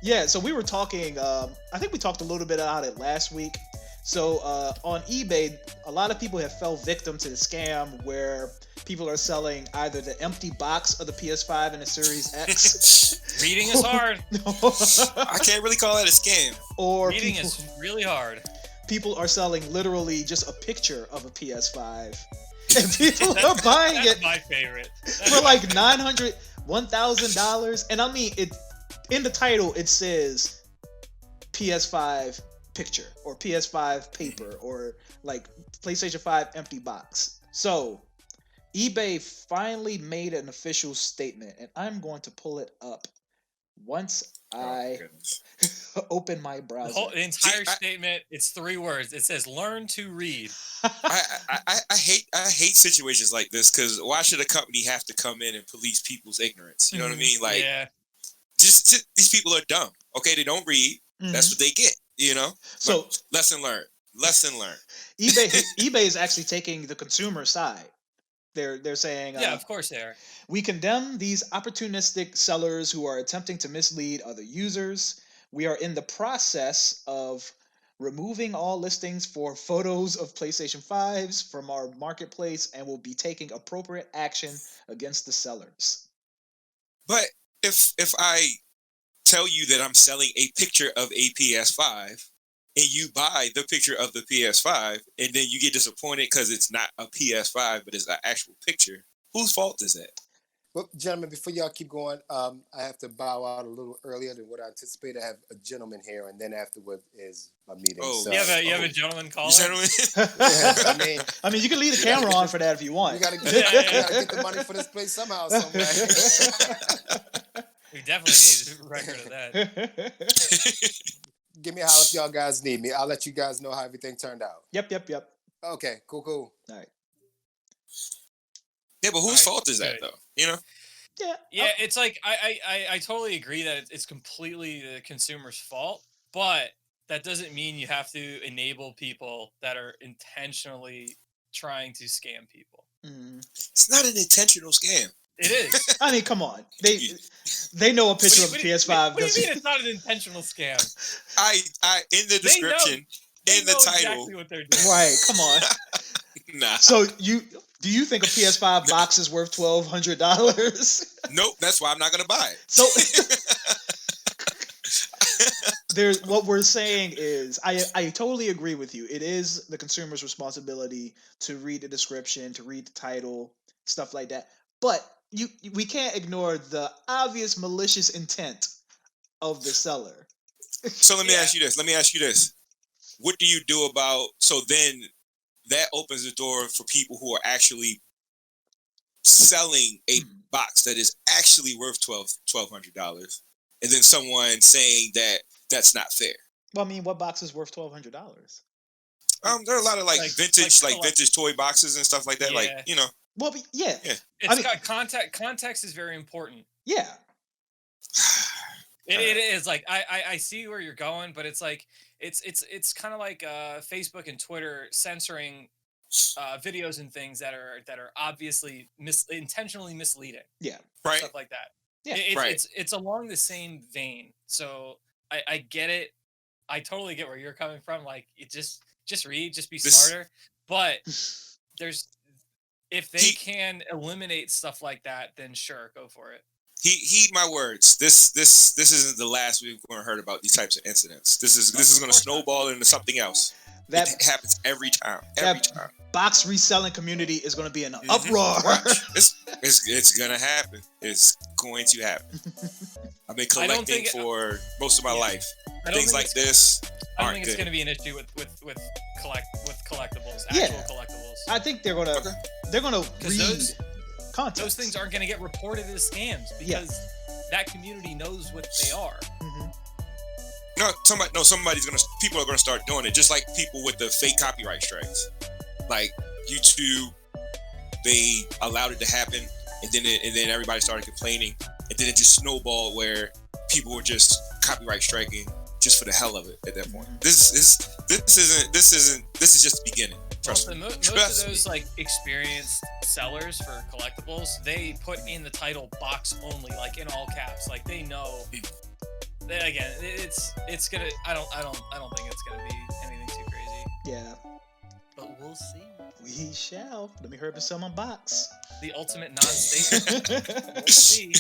Yeah, so we were talking, I think we talked a little bit about it last week. So on eBay, a lot of people have fell victim to the scam where people are selling either the empty box of the PS5 and the Series X. Reading is hard. I can't really call that a scam. Or Reading is really hard. People are selling literally just a picture of a PS5. And people are buying That's it my favorite. for like $900, $1,000. And I mean, it in the title, it says PS5 picture or PS5 paper or like PlayStation 5 empty box. So eBay finally made an official statement, and I'm going to pull it up once I open my browser. The entire statement, it's 3 words. It says, "Learn to read." I hate situations like this because why should a company have to come in and police people's ignorance? You know what I mean? Like, just these people are dumb. Okay, they don't read. That's what they get. You know. So but lesson learned. Lesson learned. eBay is actually taking the consumer side. They're saying, yeah, of course they are. We condemn these opportunistic sellers who are attempting to mislead other users. We are in the process of removing all listings for photos of PlayStation 5s from our marketplace and will be taking appropriate action against the sellers. But if I tell you that I'm selling a picture of a PS5 and you buy the picture of the PS5 and then you get disappointed because it's not a PS5 but it's an actual picture, whose fault is that? Well, gentlemen, before y'all keep going, I have to bow out a little earlier than what I anticipated. I have a gentleman here, and then afterward is my meeting. Oh, so, you have a gentleman caller? Gentlemen? Yeah, I mean, you can leave the camera on for that if you want. We gotta get the money for this place somehow, some way. We definitely need a record of that. Give me a holler if y'all guys need me. I'll let you guys know how everything turned out. Yep. Okay, cool. All right. Yeah, but whose fault is that, though? You know? Yeah, it's like, I totally agree that it's completely the consumer's fault, but that doesn't mean you have to enable people that are intentionally trying to scam people. It's not an intentional scam. It is. I mean, come on. They know a picture of a PS5. What do you mean it's not an intentional scam? I in the description, in the title. Exactly what they're doing. Right, come on. Nah. So do you think a PS5 box is worth $1,200? Nope, that's why I'm not gonna buy it. So there's what we're saying is I totally agree with you. It is the consumer's responsibility to read the description, to read the title, stuff like that. But we can't ignore the obvious malicious intent of the seller. So let me ask you this. What do you do about, so then that opens the door for people who are actually selling a box that is actually worth $1,200, and then someone saying that that's not fair. Well, I mean, what box is worth $1,200? There are a lot of like vintage toy boxes and stuff like that. Yeah. Like, you know. Well, yeah. It's got context is very important. Yeah. It is like I see where you're going, but it's like it's kind of like Facebook and Twitter censoring videos and things that are obviously intentionally misleading. Yeah. Right. Stuff like that. Yeah. It's along the same vein. So I get it. I totally get where you're coming from. Like, it just read, just be smarter. But if they can eliminate stuff like that, then sure, go for it. Heed my words. This isn't the last we've going to heard about these types of incidents. This is going to snowball into something else. That happens every time. Every time. Box reselling community is going to be in an uproar. It's going to happen. It's going to happen. I've been collecting for most of my life. Things like this I don't aren't think it's good. going to be an issue with collectibles, actual collectibles. I think they're going to read context. Those things aren't going to get reported as scams because that community knows what they are. People are gonna start doing it, just like people with the fake copyright strikes. Like YouTube, they allowed it to happen, and then everybody started complaining, and then it just snowballed where people were just copyright striking just for the hell of it at that point. This is just the beginning. Trust me. Most of those like experienced sellers for collectibles, they put in the title "box only," like in all caps. Like they know again, it's gonna. I don't think it's gonna be anything too crazy. Yeah, But we'll see. we shall. Let me hurry up and sell my box. The ultimate non-statement. We'll see.